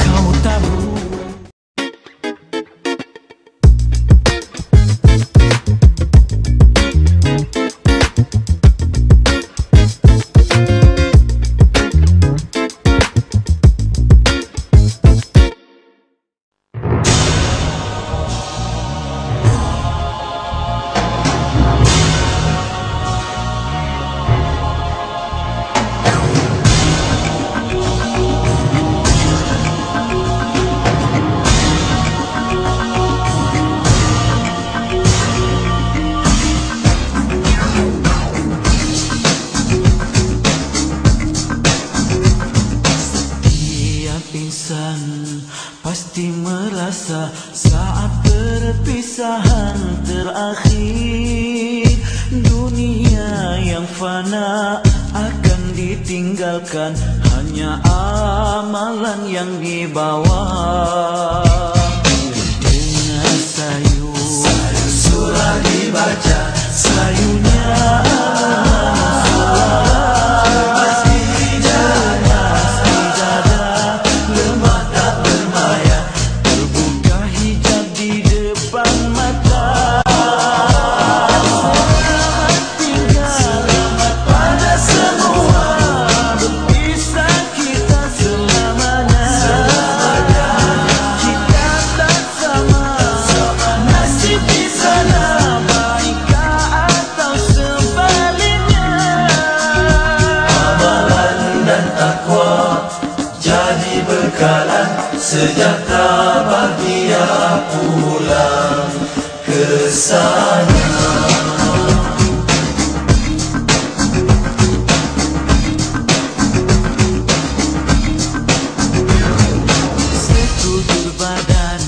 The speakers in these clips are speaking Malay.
kau tahu. Pasti merasa saat perpisahan terakhir, dunia yang fana akan ditinggalkan, hanya amalan yang dibawa. Dengan sayu surah dibaca, sayunya sejahtera bahagia pulang ke sana. Sekujur badan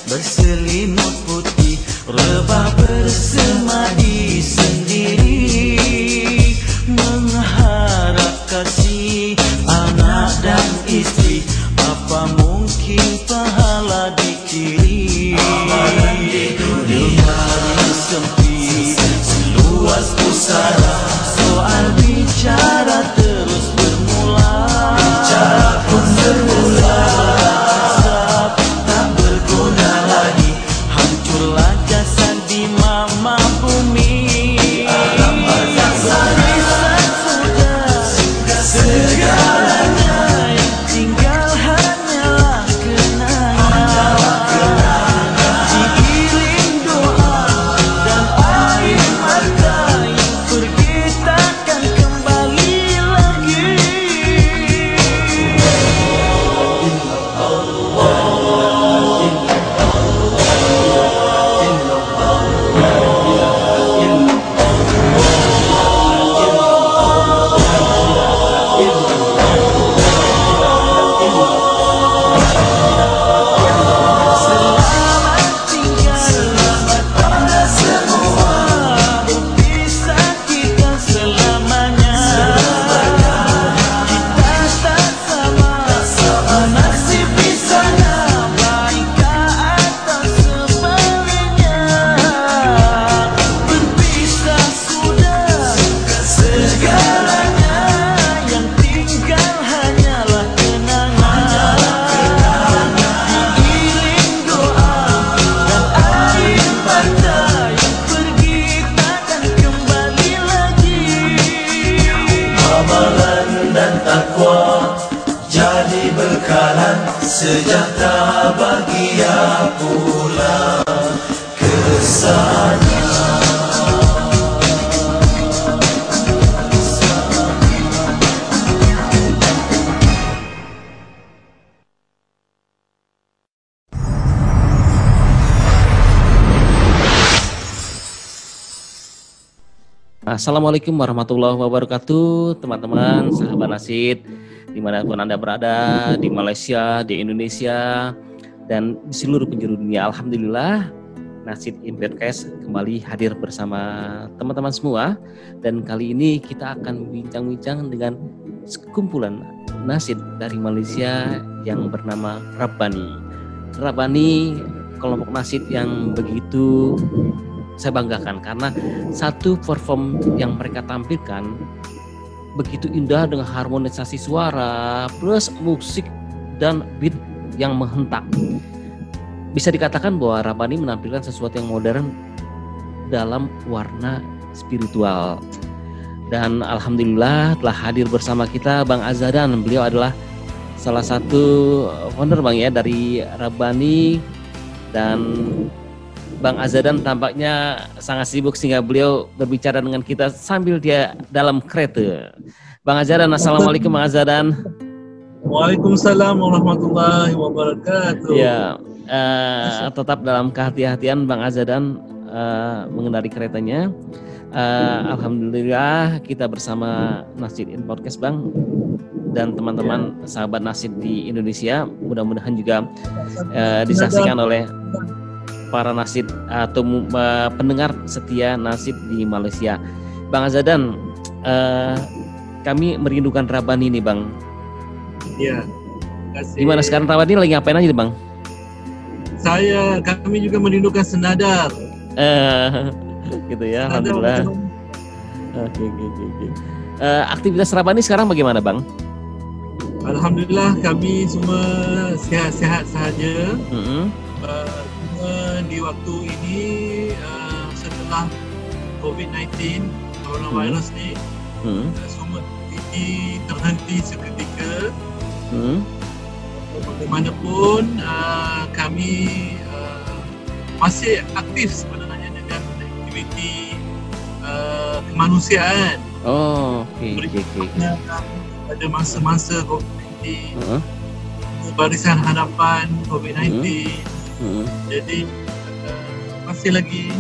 berselimut putih, rebah bersemadi sendiri, mengharap kasih anak dan istri. Apa mungkin pahala dikiri? Amalan di dunia sempit, seluas pusara, soal bicara terus bermula. Bicara pun bermula, tak berguna lagi, hancurlah jasad di mama bumi. Alam barzakh sudah segalanya, yang tinggal hanyalah kenangan. Diiring doa dan air mata, yang pergi takkan kembali lagi. Selamat pada semua, berpisah kita selamanya. Kita tak sama, nasib di sana, baikkah atau sebaliknya. Berpisah sudah segalanya, yang tinggal hanyalah kenangan. Diiring doa dan air mata, yang pergi takkan kembali lagi. Amalan dan takwa jadi bekalan, sejahtera bahagia pulang ke sana. Assalamualaikum warahmatullahi wabarakatuh, teman-teman, sahabat Nasid, dimanapun Anda berada, di Malaysia, di Indonesia, dan di seluruh penjuru dunia. Alhamdulillah, Nasid Podcast kembali hadir bersama teman-teman semua. Dan kali ini kita akan bincang-bincang dengan sekumpulan Nasid dari Malaysia yang bernama Rabbani. Rabbani, kelompok Nasid yang begitu saya banggakan, karena satu perform yang mereka tampilkan begitu indah dengan harmonisasi suara plus musik dan beat yang menghentak. Bisa dikatakan bahwa Rabbani menampilkan sesuatu yang modern dalam warna spiritual. Dan alhamdulillah telah hadir bersama kita Bang Azadan. Beliau adalah salah satu founder Bang ya dari Rabbani, dan Bang Azadan tampaknya sangat sibuk sehingga beliau berbicara dengan kita sambil dia dalam kereta. Bang Azadan, assalamualaikum Bang Azadan. Waalaikumsalam warahmatullahi wabarakatuh. Ya, tetap dalam kehati-hatian Bang Azadan mengendari keretanya. Alhamdulillah kita bersama Nasid in Podcast Bang dan teman-teman sahabat Nasid di Indonesia, mudah-mudahan juga disaksikan oleh para Nasid atau pendengar setia Nasid di Malaysia. Bang Azadan, kami merindukan Rabbani nih Bang. Iya. Kasih. Gimana sekarang Rabbani lagi ngapain aja Bang? Kami juga merindukan Senadar. Gitu ya, alhamdulillah. Oke. Aktivitas Rabbani sekarang bagaimana Bang? Alhamdulillah kami semua sehat-sehat sahaja. Di waktu ini setelah COVID-19 coronavirus ni semua aktiviti terhenti seketika. Bagaimanapun kami masih aktif sebenarnya dengan aktiviti kemanusiaan. Oke. Pada masa-masa COVID-19, barisan hadapan COVID-19. Jadi masih lagi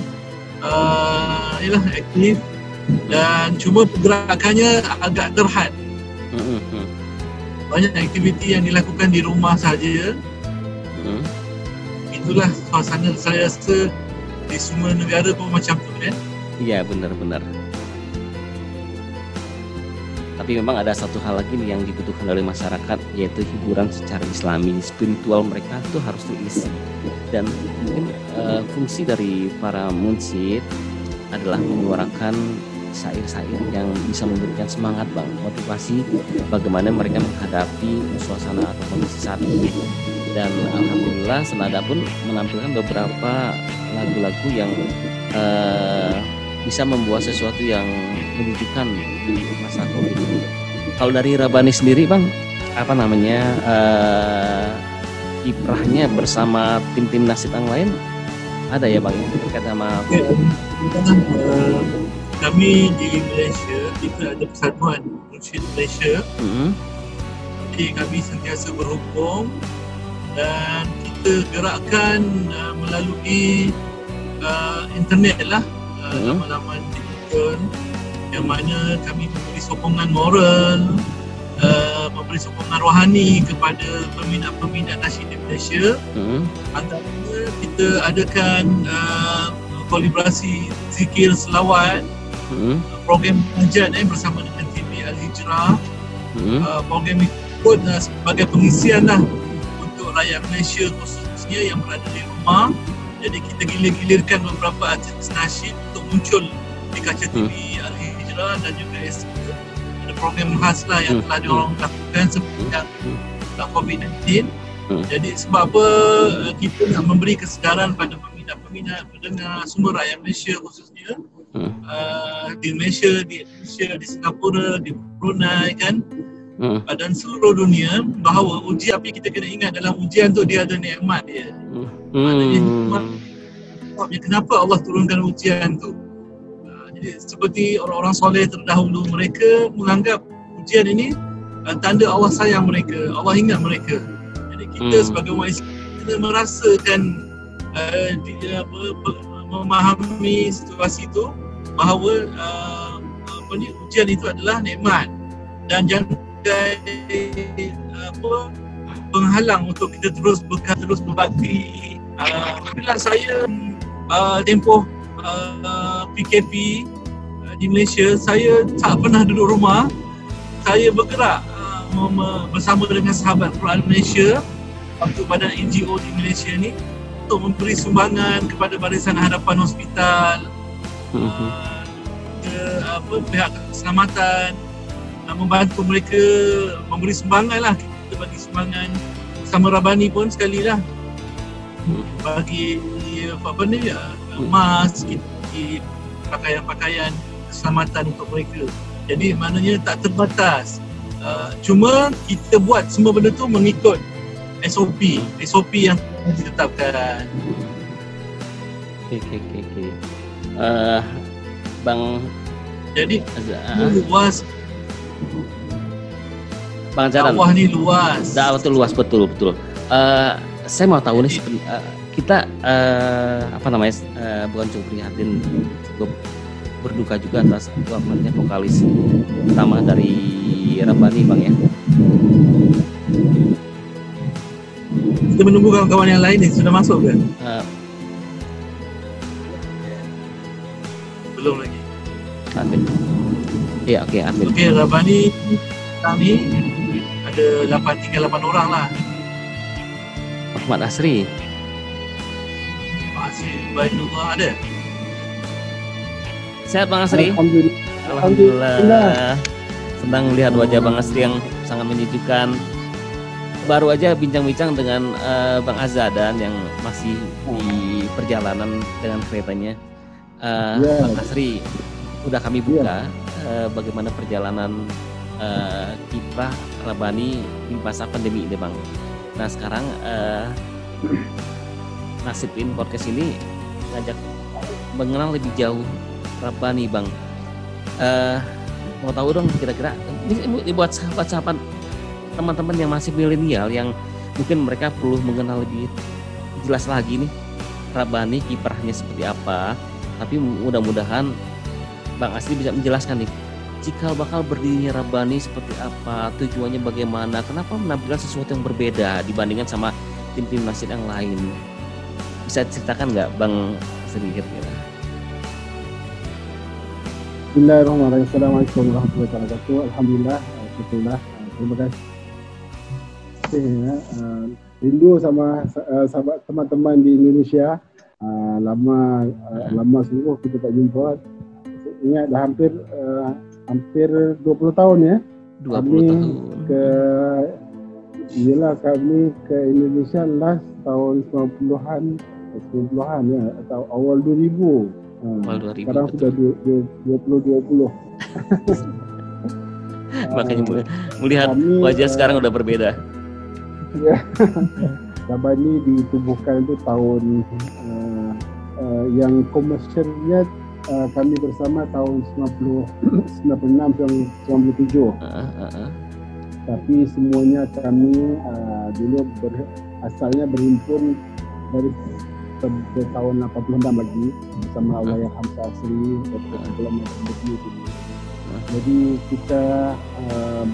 aktif dan cuma pergerakannya agak terhad. Banyak aktiviti yang dilakukan di rumah saja. Itulah suasana saya rasa di semua negara pun macam tu kan. Iya, benar. Tapi memang ada satu hal lagi nih yang dibutuhkan oleh masyarakat, yaitu hiburan secara islami. Spiritual mereka itu harus diisi. Dan mungkin fungsi dari para munsyid adalah menyuarakan syair-syair yang bisa memberikan semangat Bang, motivasi bagaimana mereka menghadapi suasana atau kondisi saat ini. Dan alhamdulillah Senada pun menampilkan beberapa lagu-lagu yang bisa membuat sesuatu yang menyejukkan di masa COVID ini. Kalau dari Rabbani sendiri Bang, apa namanya kiprahnya bersama tim-tim Nasid yang lain ada ya Bang terkait sama kami di Malaysia, kita ada persatuan Munsyid Malaysia. Jadi kami sentiasa berhubung dan kita gerakkan melalui internet lah, laman-laman digital yang mana kami memberi sokongan moral, memberi sokongan rohani kepada peminat-peminat nasyid di Malaysia. Antaranya kita adakan kolaborasi zikir selawat, program pengajian bersama dengan TV Al-Hijrah. Program itu pun sebagai pengisian lah untuk rakyat Malaysia khususnya yang berada di rumah. Jadi kita gilir-gilirkan beberapa artis nasyid untuk muncul di kaca TV Al-Hijrah dan juga SK. Ada program khas lah yang telah diorang lakukan sepanjang COVID-19. Jadi sebab apa kita nak memberi kesedaran pada peminat-peminat pendengar semua rakyat Malaysia khususnya di Malaysia, di Indonesia, di Singapura, di Brunei kan, dan seluruh dunia, bahawa ujian, tapi kita kena ingat dalam ujian tu dia ada nikmat dia. Maknanya nikmat, kenapa Allah turunkan ujian tu. Jadi seperti orang-orang soleh terdahulu, mereka menganggap ujian ini tanda Allah sayang mereka, Allah ingat mereka. Jadi kita sebagai umat Islam kita merasakan memahami situasi itu bahawa ujian itu adalah nikmat dan jangan penghalang untuk kita terus berbakti. Bila saya tempoh PKP di Malaysia, saya tak pernah duduk rumah. Saya bergerak bersama dengan sahabat Quran Malaysia, waktu badan NGO di Malaysia ni, untuk memberi sumbangan kepada barisan hadapan hospital, pihak keselamatan, membantu mereka memberi sumbangan lah. Kita bagi sumbangan sama Rabani pun sekali lah bagi emas, pakaian-pakaian keselamatan untuk mereka. Jadi maknanya tak terbatas. Cuma kita buat semua benda tu mengikut SOP yang ditetapkan. Oke. Bang, jadi luas. Bang Jaran. Dakwah ni luas. Dakwah itu luas, betul. Saya mau tahu nih, kita bukan cukup prihatin, cukup berduka juga atas wafatnya vokalis utama dari Rabani, Bang ya. Kita menunggu kawan-kawan yang lain nih, sudah masuk ke? Belum lagi. Amin. Iya, oke, amin. Oke, Rabani kami ada 8 orang lah. Ahmad Asri. Masih Baidullah ada. Sehat Bang Asri? Alhamdulillah. Senang melihat wajah Bang Asri yang sangat menyejukkan. Baru aja bincang-bincang dengan Bang Azadan yang masih di perjalanan dengan keretanya. Bang Asri, udah kami buka bagaimana perjalanan kiprah Rabani di masa pandemi ini, Bang. Nah sekarang Nasibin podcast ini ngajak mengenal lebih jauh Rabani, Bang. Mau tahu dong kira-kira ini buat sahabat-sahabat teman-teman yang masih milenial yang mungkin mereka perlu mengenal lebih jelas lagi nih Rabani, kiprahnya seperti apa. Tapi mudah-mudahan Bang Asri bisa menjelaskan nih cikal bakal berdirinya Rabani seperti apa, tujuannya bagaimana, kenapa menampilkan sesuatu yang berbeda dibandingkan sama tim-tim nasyid yang lain. Bisa ceritakan nggak Bang sedikit ya? Bismillahirrahmanirrahim. Assalamualaikum warahmatullahi wabarakatuh. Alhamdulillah, syukurlah. Terima kasih ya. Rindu sama sahabat teman-teman di Indonesia. Lama sungguh kita tak jumpa. Ingat dah hampir 20 tahun ya. 20 tahun. Kami ke Indonesia last tahun 90-an ya, atau awal 2000. Sekarang betul. Sudah 2020. Makanya melihat wajah sekarang udah berbeda. Ya. Rabani ditubuhkan itu tahun yang komersialnya kami bersama tahun 96 dan 97. Tapi semuanya kami dulu asalnya berhimpun dari tahun 86 lagi bersama Awaya Hamzah Asri dalam itu. Jadi kita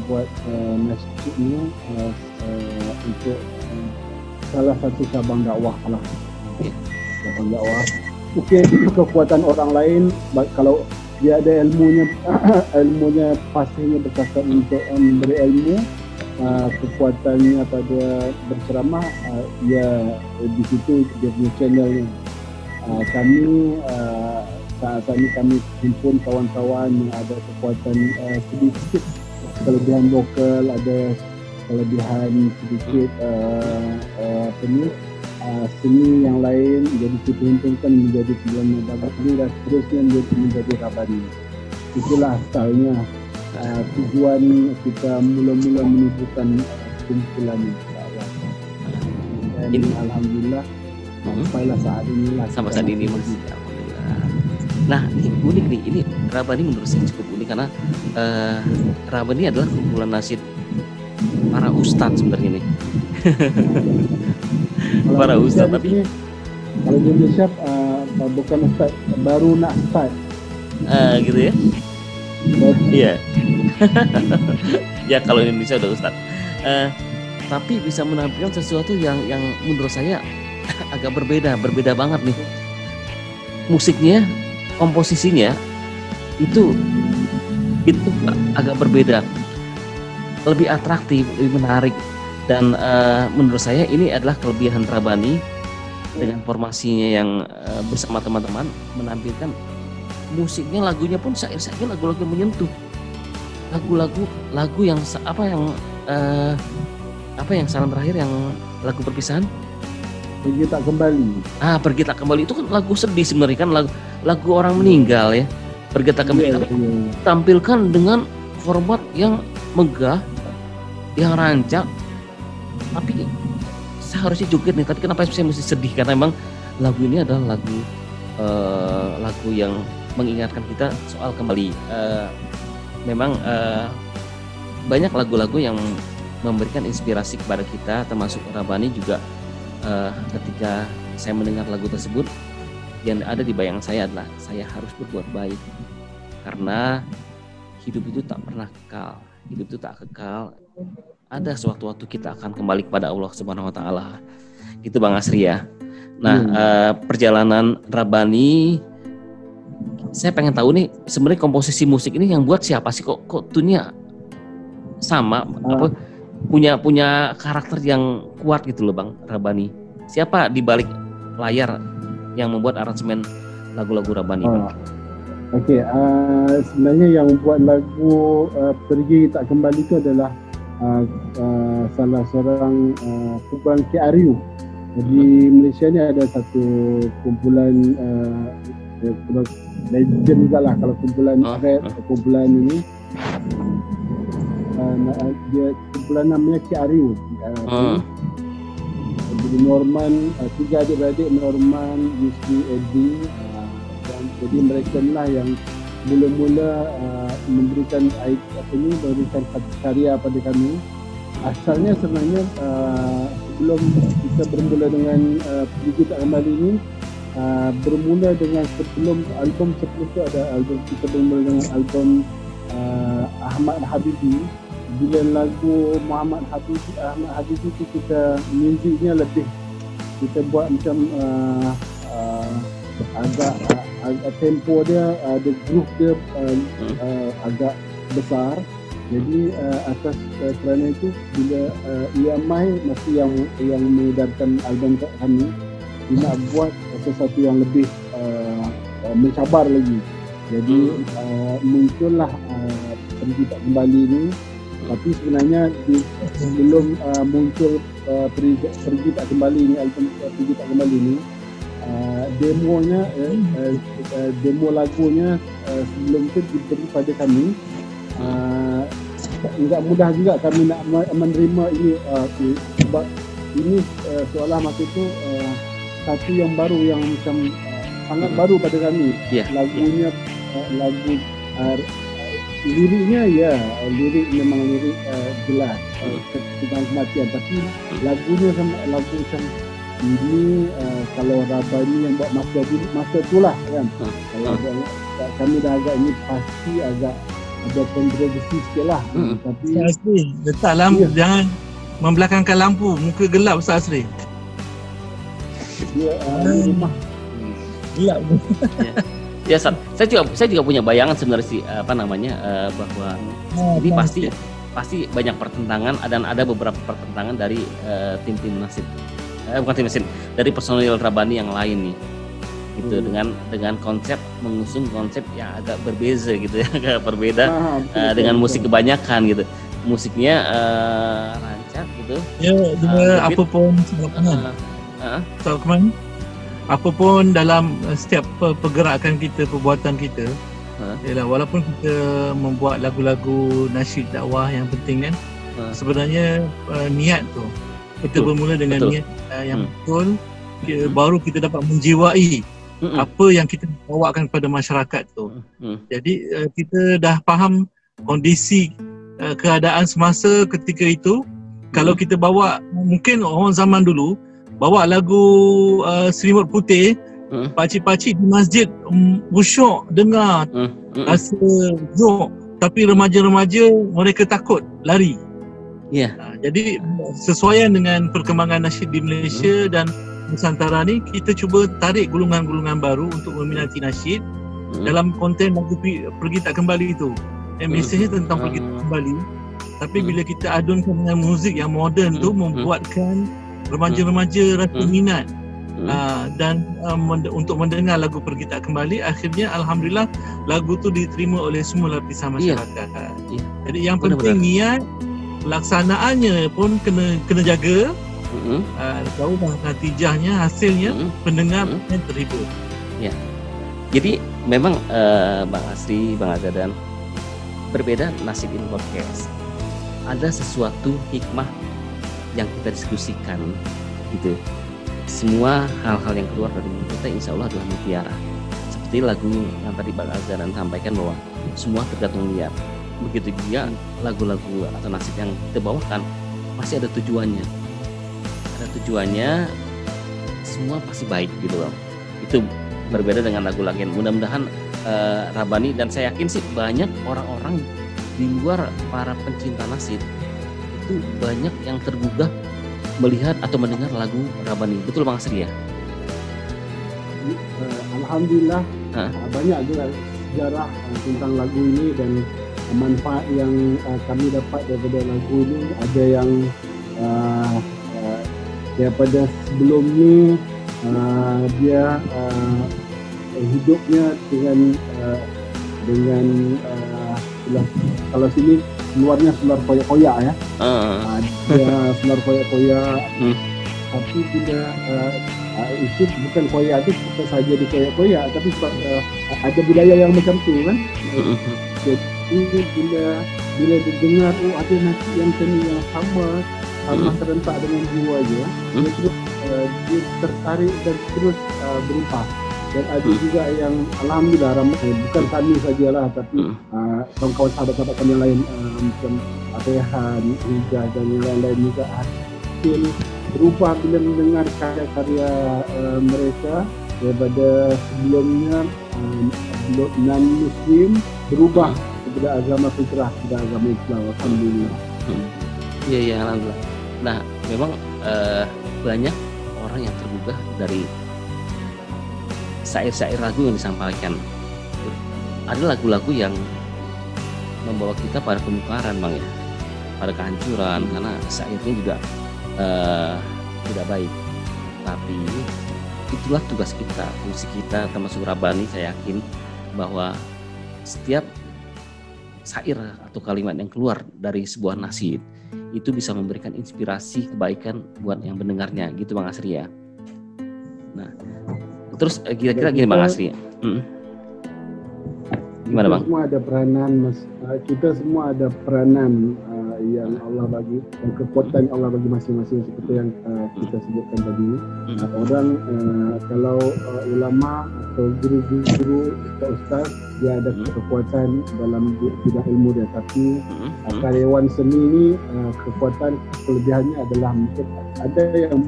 buat masjid ini untuk salah satu cabang dakwah lah. Cabang dakwah. Mungkin kekuatan orang lain kalau dia ada ilmunya pastinya berkasar untuk memberi ilmu, kekuatannya pada berceramah ya di situ dia punya channelnya. Saat ini kami himpun kawan-kawan yang ada kekuatan sedikit kelebihan vokal, ada kelebihan sedikit seni yang lain, jadi kita himpunkan menjadi film Rabani dan seterusnya menjadi Rabani. Itulah asalnya tujuan kita mula-mula menimbulkan kumpulan ini. Dan alhamdulillah sampailah saat inilah. Sampai saat ini Mas. Alhamdulillah. Nah ini unik nih, ini Rabani menurut saya cukup unik karena Rabani adalah kumpulan nasyid para ustadz sebenarnya nih. Para ustadz tapi kalau di Indonesia bukan ustadz, baru nak start gitu ya. Iya. Ya kalau Indonesia udah ustadz. Tapi bisa menampilkan sesuatu yang menurut saya agak berbeda banget nih. Musiknya, komposisinya itu agak berbeda, lebih atraktif, lebih menarik. Dan menurut saya ini adalah kelebihan Rabani dengan formasinya yang bersama teman-teman menampilkan musiknya, lagunya pun syair-syairnya lagu-lagu menyentuh, lagu yang saran terakhir yang Lagu perpisahan? Pergi tak kembali. Pergi tak kembali itu kan lagu sedih sebenarnya kan, lagu orang meninggal ya. Pergi tak kembali, tapi tampilkan dengan format yang megah, yang rancak. Tapi saya harusnya joget nih, tapi kenapa saya mesti sedih? Karena memang lagu ini adalah lagu yang mengingatkan kita soal kembali. Memang banyak lagu-lagu yang memberikan inspirasi kepada kita, termasuk Rabbani juga. Ketika saya mendengar lagu tersebut, yang ada di bayangan saya adalah saya harus berbuat baik, karena hidup itu tak pernah kekal. Hidup itu tak kekal. Ada sewaktu-waktu kita akan kembali kepada Allah Subhanahu Wa Taala. Gitu Bang Asri ya. Nah, perjalanan Rabbani, saya pengen tahu nih sebenarnya komposisi musik ini yang buat siapa sih? Kok tunnya sama? Apa punya karakter yang kuat gitu loh Bang Rabbani. Siapa di balik layar yang membuat aransemen lagu-lagu Rabbani? Oke, sebenarnya yang membuat lagu Pergi Tak Kembali itu adalah salah seorang kumpulan KRU. Di Malaysia ni ada satu kumpulan legend juga lah kalau kumpulan kumpulan ini. Dia kumpulan namanya KRU. Jadi Norman, 3 adik-beradik, Norman, Yusri, Eddie, jadi mereka lah yang mula-mula memberikan satu karya pada kami. Asalnya sebenarnya sebelum kita bermula dengan Pergi Tak Kembali ini, bermula dengan sebelum album sebelum itu ada album, kita bermula dengan album Ahmad Habibi. Bila lagu Ahmad Habibi itu kita muziknya lebih kita buat macam agak tempo dia, ada groove dia agak besar. Jadi atas kerana itu bila EMI masih yang mengedarkan album kami, dia nak buat sesuatu yang lebih mencabar lagi. Jadi muncullah Pergi Tak Kembali ini. Tapi sebenarnya sebelum muncul Pergi Tak Kembali ini, album Pergi Tak Kembali ini, demonya, demo lagunya sebelum itu diberi pada kami. Tidak mudah juga kami nak menerima ini, sebab ini seolah masa itu satu yang baru, yang macam sangat baru pada kami. Lagunya, lagu liriknya lirik memang lirik jelas tentang kematian, tapi lagunya sama lagu macam ini. Kalau Rabbani yang buat masa itulah kan, kalau kami dah agak ini pasti agak ada kontroversi sikit lah. Tapi Asri, letak lampu, jangan membelakangkan lampu, muka gelap Ustaz Asri. Dia rumah gelap. Ya, saya juga punya bayangan sebenarnya sih, bahwa ini pasti banyak pertentangan, dan ada beberapa pertentangan dari tim nasib, bukan tim nasib, dari personil Rabbani yang lain nih, gitu, dengan konsep, mengusung konsep yang agak berbeza gitu ya, agak berbeda dengan musik kebanyakan gitu, musiknya rancak gitu. Ya, apapun apapun dalam setiap pergerakan kita, perbuatan kita, ialah walaupun kita membuat lagu-lagu nasyid dakwah, yang penting kan sebenarnya niat tu, kita bermula dengan niat yang betul, baru kita dapat menjiwai apa yang kita bawakan kepada masyarakat tu. Jadi kita dah faham kondisi keadaan semasa ketika itu. Kalau kita bawa, mungkin orang zaman dulu bawa lagu Selimut Putih, pakcik-pakcik di masjid khusyuk dengar, rasa zuk, tapi remaja-remaja mereka takut lari. Jadi sesuaian dengan perkembangan nasyid di Malaysia dan Nusantara ni, kita cuba tarik golongan-golongan baru untuk meminati nasyid dalam konten lagu Pergi Tak Kembali itu. Mesejnya tentang Pergi Tak Kembali, tapi bila kita adunkan dengan muzik yang moden tu, membuatkan remaja-remaja rasa minat dan untuk mendengar lagu Pergi Tak Kembali. Akhirnya alhamdulillah lagu tu diterima oleh semua lapisan masyarakat. Jadi yang penting niat, pelaksanaannya pun kena jaga. tahu natijahnya, hasilnya pendengar yang terhibur. Ya. Jadi memang Bang Asri, Bang Azadan, berbeda nasib ini podcast. Ada sesuatu hikmah yang kita diskusikan gitu. Semua hal-hal yang keluar dari mulut kita insya Allah adalah mutiara. Seperti lagu yang tadi Bang Azadan sampaikan bahwa semua tergantung niat. Begitu juga lagu-lagu atau nasib yang kita bawakan masih ada tujuannya. Ada tujuannya, semua pasti baik gitu Bang. Itu berbeda dengan lagu-lagu yang mudah-mudahan Rabani, dan saya yakin sih banyak orang-orang di luar para pencinta nasib itu banyak yang tergugah melihat atau mendengar lagu Rabani. Betul Bang Asri ya? Alhamdulillah banyak juga sejarah tentang lagu ini dan manfaat yang kami dapat daripada lagu ini. Ada yang daripada sebelum ni dia hidupnya dengan kalau sini luarnya seluar koyak-koyak ya. Dia seluar koyak-koyak. Tapi bila itu bukan koyak itu bukan saja di koyak-koyak, tapi ada budaya yang macam tu kan. Jadi bila didengar ada nasi yang seni yang sama serentak dengan jiwa je, dia terus dia tertarik dan terus berlimpah. Dan ada juga yang alhamdulillah ramai, bukan kami sajalah tapi kawan-kawan sahabat-sahabat kami yang lain macam Rehan, Hijah dan yang lain-lain juga hasil berubah bila mendengar karya-karya mereka daripada sebelumnya non-Muslim berubah kepada agama fitrah, kepada agama Islam. Alhamdulillah. Iya, alhamdulillah. Nah, memang banyak orang yang tergugah dari syair-syair lagu yang disampaikan. Ada lagu-lagu yang membawa kita pada kemungkaran Bang ya, pada kehancuran, karena syairnya juga tidak baik. Tapi itulah tugas kita, fungsi kita termasuk Rabani. Saya yakin bahwa setiap syair atau kalimat yang keluar dari sebuah nasyid itu bisa memberikan inspirasi kebaikan buat yang mendengarnya, gitu Bang Asri ya. Nah, terus kira-kira gini Bang Asri, gimana Bang? Semua ada peranan, kita semua ada peranan yang Allah bagi dan kekuatan yang Allah bagi masing-masing, seperti yang kita sebutkan tadi. Orang kalau ulama atau guru-guru atau ustaz, dia ada kekuatan dalam bidang ilmu dia, tapi karyawan seni ini kekuatan kelebihannya adalah mungkin ada yang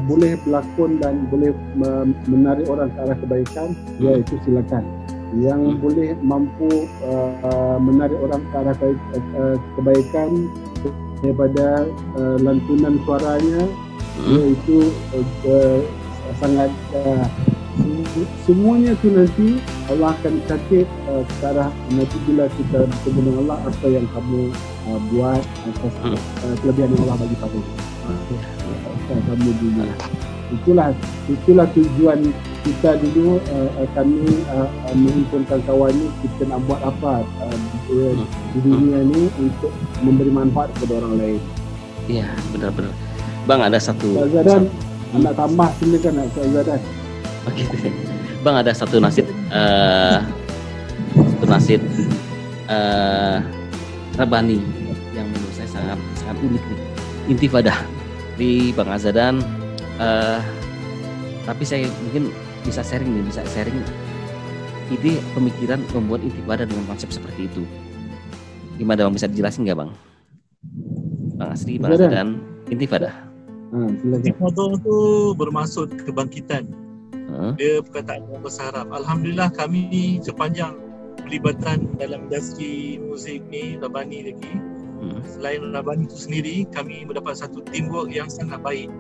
boleh berlakon dan boleh menarik orang ke arah kebaikan, iaitu silakan. Yang boleh mampu menarik orang ke arah kebaikan daripada lantunan suaranya, iaitu sangat semuanya itu nanti Allah akan catat ke arah nanti bila kita bertemu dengan Allah apa yang kamu buat atas kelebihan yang Allah bagi padamu. Kamu dulu. Itulah tujuan kita dulu. Kami menghimpunkan kawan ni, kita nak buat apa di dunia ni untuk memberi manfaat kepada orang lain. Iya, benar-benar. Bang, ada satu Azadan, nak tambah silakan Azadan. Oke, Bang, ada satu nasib Rabani yang menurut saya sangat unik nih. Intifadah di Bang Azadan. Tapi saya mungkin bisa sharing ide pemikiran membuat intifadah dengan konsep seperti itu. Gimana Bang, bisa dijelasin nggak Bang? Bang Asri, Bang Azadan, intifadah. Intifadah itu bermaksud kebangkitan. Dia perkataan yang bersaharap. Alhamdulillah kami sepanjang pelibatan dalam industri muzik ni, Rabani lagi. Selain Rabani itu sendiri, kami mendapat satu teamwork yang sangat baik.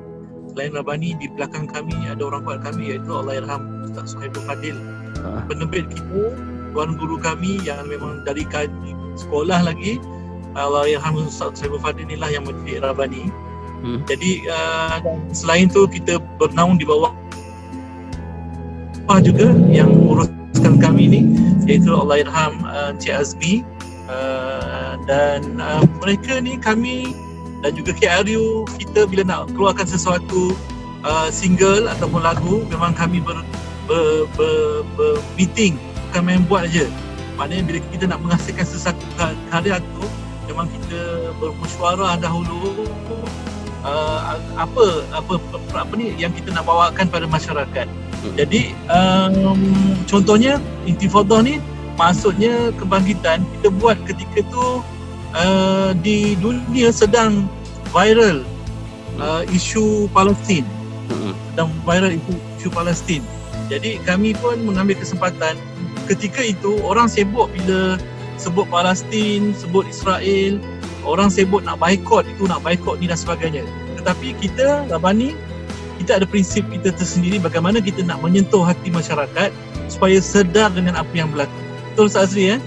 Selain Rabani, di belakang kami ada orang kuat kami, iaitu Allahyarham Ustaz Suhaibul Fadil. Penerbit kita, tuan guru kami yang memang dari sekolah lagi, Allahyarham Ustaz Suhaibul Fadil inilah yang mendidik Rabani. Jadi selain tu kita bernaung di bawah juga yang menguruskan kami ni, iaitu Allahyarham Encik Azmi, dan mereka ni kami dan juga KRU kita bila nak keluarkan sesuatu single ataupun lagu, memang kami meeting, bukan main buat aja. Maknanya bila kita nak menghasilkan sesuatu karya tu, memang kita bermusyawarah dahulu apa ni yang kita nak bawakan pada masyarakat. Jadi contohnya Intifadah ni maksudnya kebangkitan kita buat ketika tu di dunia sedang viral isu Palestin. Sedang viral isu Palestin. Jadi kami pun mengambil kesempatan ketika itu orang sibuk bila sebut Palestin, sebut Israel, orang sibuk nak boycott itu, nak boycott ni dan sebagainya. Tetapi kita Rabani, kita ada prinsip kita tersendiri bagaimana kita nak menyentuh hati masyarakat supaya sedar dengan apa yang berlaku. Betul Ustaz Azri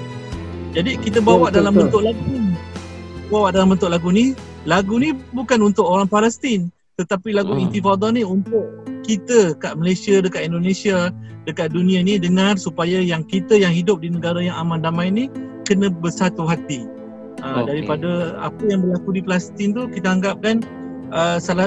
Jadi kita bawa dalam bentuk lagu ni. Lagu ni bukan untuk orang Palestin, tetapi lagu Intifadah ni untuk kita kat Malaysia, dekat Indonesia, dekat dunia ni dengar supaya yang kita yang hidup di negara yang aman damai ni kena bersatu hati. Daripada apa yang berlaku di Palestin tu kita anggapkan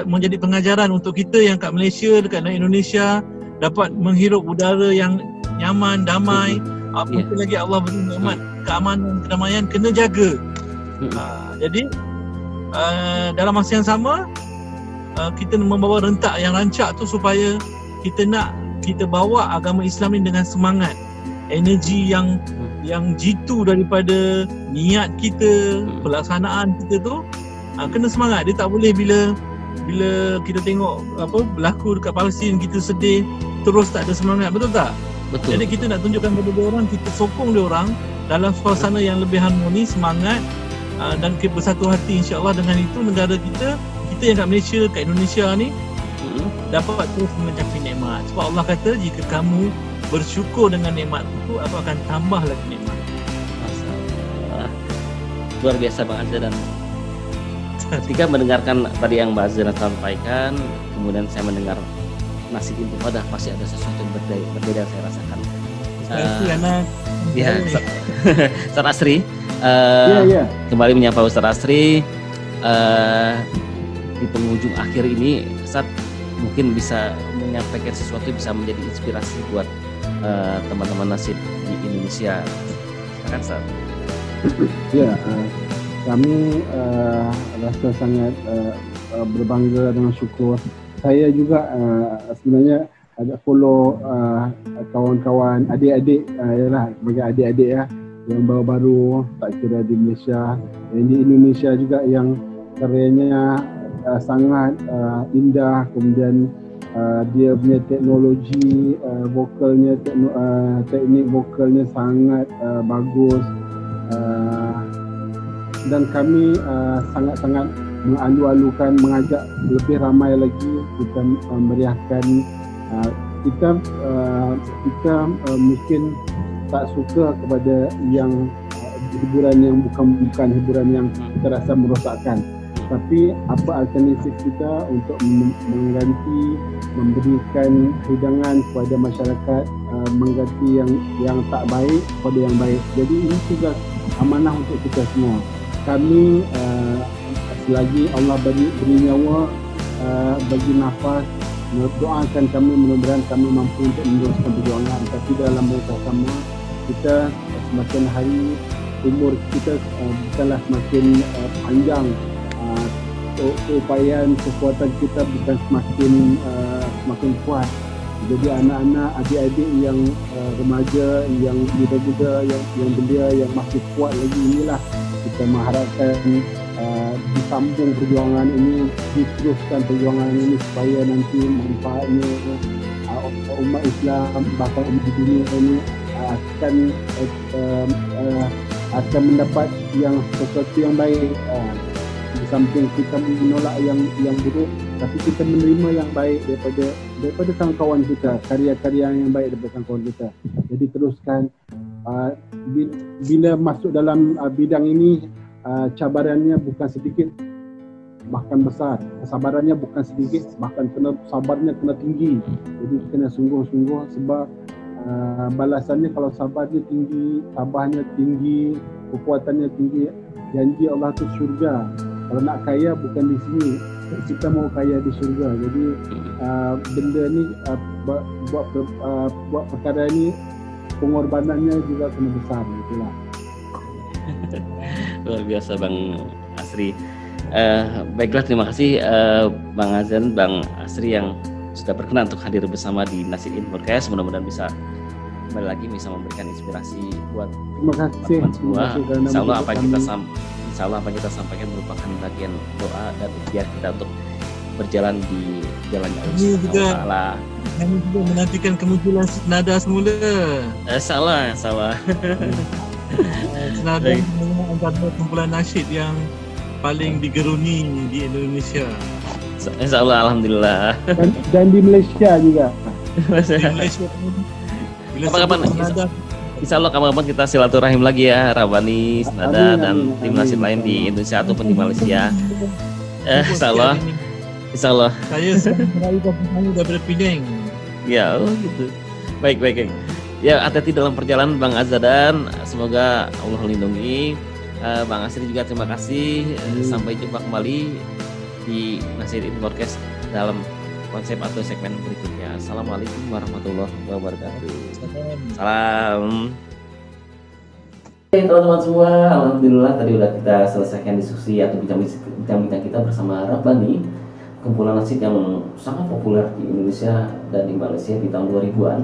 menjadi pengajaran untuk kita yang kat Malaysia, dekat Indonesia dapat menghirup udara yang nyaman, damai. Apa lagi Allah beri nikmat keamanan, kedamaian kena jaga. Jadi dalam masa yang sama kita membawa rentak yang rancak tu supaya kita bawa agama Islam ni dengan semangat, energi yang jitu daripada niat kita, pelaksanaan kita tu kena semangat. Dia tak boleh bila kita tengok apa berlaku dekat Palestin kita sedih terus tak ada semangat, betul tak? Betul. Jadi kita nak tunjukkan kepada dia orang, kita sokong dia orang dalam suasana yang lebih harmoni, semangat dan kita bersatu hati, insya-Allah dengan itu negara kita yang kat Malaysia, kat Indonesia ni dapat terus mencapai nikmat. Sebab Allah kata jika kamu bersyukur dengan nikmat itu, apa akan tambah lagi nikmat. Masalah. Luar biasa Bang Azhar. Dan ketika mendengarkan tadi yang Mbak Azhar sampaikan, kemudian saya mendengar Nasib Intifadah, pasti ada sesuatu yang berbeda saya rasakan. Ya, Ustaz Asri, kembali menyapa Ustaz Asri. Di penghujung akhir ini, Ustaz mungkin bisa menyampaikan sesuatu yang bisa menjadi inspirasi buat teman-teman Nasib di Indonesia. Silakan Ustaz. Ya, kami rasa sangat berbangga dengan syukur. Saya juga sebenarnya ada follow kawan-kawan adik-adik, sebagai adik-adik yang baru-baru, tak kira di Malaysia, yang di Indonesia juga yang karyanya sangat indah, kemudian dia punya teknologi vokalnya, teknik vokalnya sangat bagus, dan kami sangat-sangat mengalu-alukan, mengajak lebih ramai lagi kita meriahkan. Kita mungkin tak suka kepada yang hiburan yang bukan hiburan yang kita rasa merosakkan, tapi apa alternatif kita untuk mengganti, memberikan hidangan kepada masyarakat, mengganti yang tak baik kepada yang baik. Jadi ini tugas amanah untuk kita semua. Kami selagi Allah beri nyawa, bagi nafas, doakan kami, mudah-mudahan kami mampu untuk meneruskan perjuangan. Tapi dalam masa sama, kita semakin hari umur kita bukanlah semakin panjang, keupayaan kekuatan kita bukan semakin kuat. Jadi anak-anak, adik-adik yang remaja, yang muda-muda, yang belia, yang masih kuat lagi, inilah kita mengharapkan disambung perjuangan ini, diteruskan perjuangan ini supaya nanti manfaatnya umat Islam, bahkan umat dunia ini akan mendapat yang sesuatu yang baik. Di samping kita menolak yang buruk, tapi kita menerima yang baik daripada kawan-kawan kita, karya-karya yang baik daripada kawan kita. Jadi teruskan. Bila masuk dalam bidang ini, cabarannya bukan sedikit, bahkan besar. Kesabarannya bukan sedikit, bahkan sabarnya kena tinggi. Jadi kena sungguh-sungguh, sebab balasannya kalau sabarnya tinggi, sabarnya tinggi, kekuatannya tinggi, janji Allah tu syurga. Kalau nak kaya bukan di sini, kita mau kaya di surga. Jadi benda ni buat perkara ni pengorbanannya juga kena besar, itulah. Luar biasa Bang Asri. Baiklah, terima kasih Bang Azan, Bang Asri yang sudah berkenan untuk hadir bersama di Nasiin Podcast. Mudah-mudahan bisa kembali lagi bisa memberikan inspirasi buat Terima kasih semua. karena Insya Allah mengucapkan apa yang kita sampaikan merupakan bagian doa dan ikhtiar kita untuk berjalan di jalan Allah Subhanahu wa Ta'ala. Kami juga menantikan kemunculan nada semula. Salah. Senada antara kumpulan nasyid yang paling digeruni di Indonesia. Insya Allah, alhamdulillah. dan di Malaysia juga. Di Malaysia Kapan-kapan, insya Allah kapan-kapan kita silaturahim lagi ya, Rabani, Nada dan tim nasyid lain di Indonesia ataupun di Malaysia. Insya Allah. Saya meraih kampung daripada Penang. Ya, gitu. Baik. Ya, hati-hati dalam perjalanan Bang Azadan. Semoga Allah lindungi. Bang Asri juga terima kasih. Sampai jumpa kembali di Nasiin Podcast dalam konsep atau segmen berikutnya. Assalamualaikum warahmatullahi wabarakatuh. Salam. Oke teman-teman semua, alhamdulillah tadi udah kita selesaikan diskusi atau bincang-bincang kita bersama Rabbani, kumpulan nasyid yang sangat populer di Indonesia dan di Malaysia di tahun 2000-an.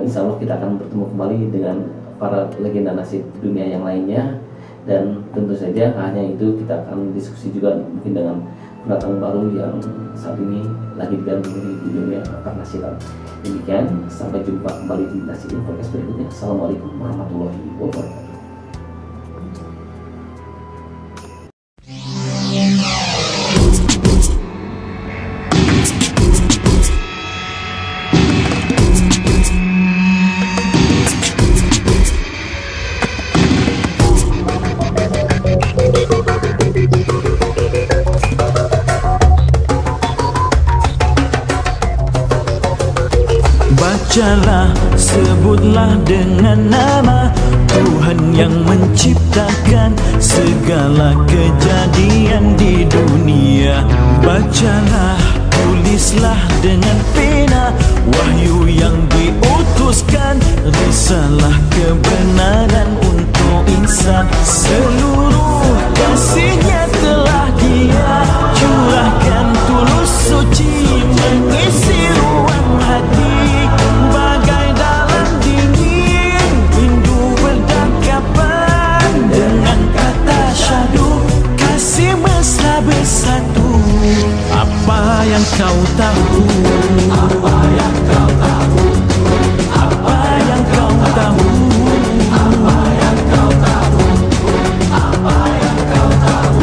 Insya Allah kita akan bertemu kembali dengan para legenda nasyid dunia yang lainnya, dan tentu saja hanya itu kita akan diskusi juga mungkin dengan pendatang baru yang saat ini lagi digandrungi di dunia pernasyidan. Demikian, sampai jumpa kembali di Nasiin Podcast berikutnya. Assalamualaikum warahmatullahi wabarakatuh. Bacalah, sebutlah dengan nama Tuhan yang menciptakan segala kejadian di dunia. Bacalah, tulislah dengan pena wahyu yang diutuskan, risalah kebenaran untuk insan. Seluruh kasihnya telah Dia curahkan tulus suci mengisi ruang hati. Bagai dalam dingin rindu berdakapan, dengan kata syahdu kasih mesra bersatu. Apa yang kau tahu? Apa yang kau tahu? Apa yang kau tahu? Apa yang kau tahu? Apa yang kau tahu?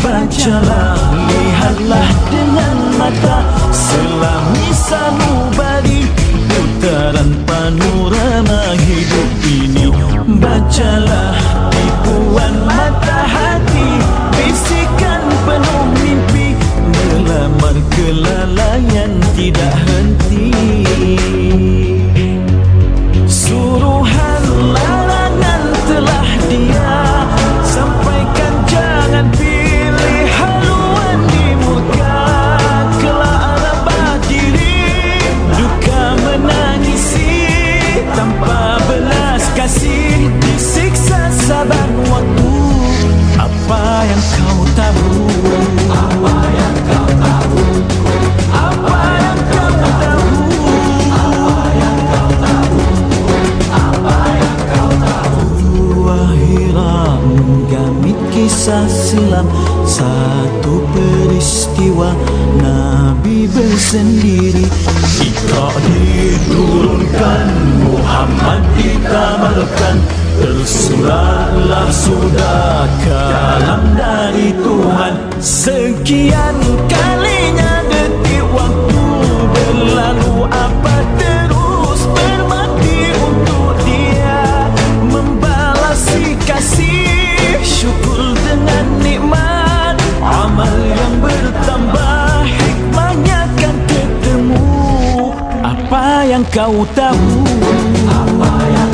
Bacalah, lihatlah dengan mata selami sanubari putaran panorama hidup ini. Bacalah tipuan mata hati, bisikan penuh mimpi, melamar kelalaian tidak henti. Suruhan larangan telah Dia sampaikan, jangan pilih haluan di muka. Kelak rebah diri, duka menangisi, tanpa belas kasih disiksa saban waktu. Apa yang kau tahu? Apa yang kau tahu? Apa yang kau tahu? Apa yang kau tahu? Apa yang kau tahu? Akhirat menggamit kisah silam, satu peristiwa Nabi bersendiri. Iqra diturunkan, Muhammad ditamalkan, tersuratlah sudah kalam dari Tuhan. Sekian kalinya detik waktu berlalu, apa terus berbakti untuk Dia, membalasi kasih syukur dengan nikmat, amal yang bertambah hikmahnya kan ketemu. Apa yang kau tahu? Apa yang